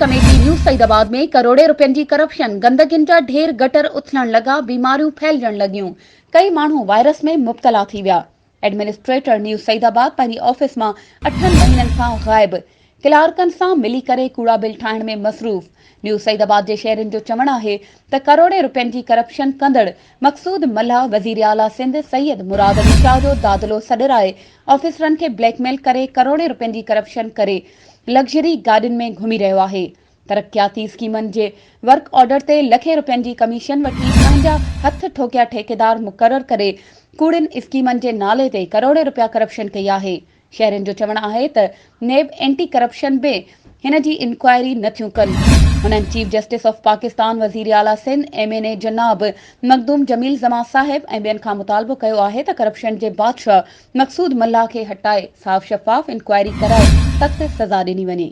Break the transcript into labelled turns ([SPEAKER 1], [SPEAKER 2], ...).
[SPEAKER 1] Committee news Saidabad में करोड़े रुपयनि जी corruption, गंदगियुनि जा ढेर गटर उथलण लगा, बीमारियूं फैलजण लगियूं, कई माण्हू वायरस में मुब्तला थी विया। एडमिनिस्ट्रेटर न्यूज़ सईदाबाद पंहिंजी ऑफिस मां 8 महीननि खां गायब, क्लार्कनि सां मिली करे कूड़ा बिल ठाहिण में मसरूफ़। न्यूज़ सईदाबाद जे शहरियुनि जो चवणु आहे त करोड़े रुपयनि जी करप्शन कंदड़ मक़सूद मल्हा वज़ीर आला सिंध सैयद मुराद अली शाह जो दादलो सॾराए ऑफिसरनि खे ब्लैकमेल करे करोड़े रुपयनि जी करप्शन करे लग्ज़री गाॾियुनि में घुमी रहियो आहे। तरक़ियाती स्कीमनि जे वर्क ऑर्डर ते लखे रुपयनि जी कमीशन वठी पंहिंजा हथ ठोकिया ठेकेदार मुक़रर करे कूड़ियुनि स्कीमनि जे नाले ते करोड़े रुपया करप्शन कई आहे। शहरियुनि जो चवणु आहे त नेब एंटी करप्शन बि हिन जी इंक्वायरी नथियूं कनि। हुननि चीफ जस्टिस ऑफ पाकिस्तान वज़ीर आला सिंध MNA जनाब मखदूम जमील ज़मा साहिब ऐं ॿियनि खां मुतालबो कयो आहे त करप्शन जे बादशाह मक़सूद मल्हा खे हटाए साफ़ शफ़ाफ़ इंक्वायरी कराए सख़्त सज़ा ॾिनी वञे।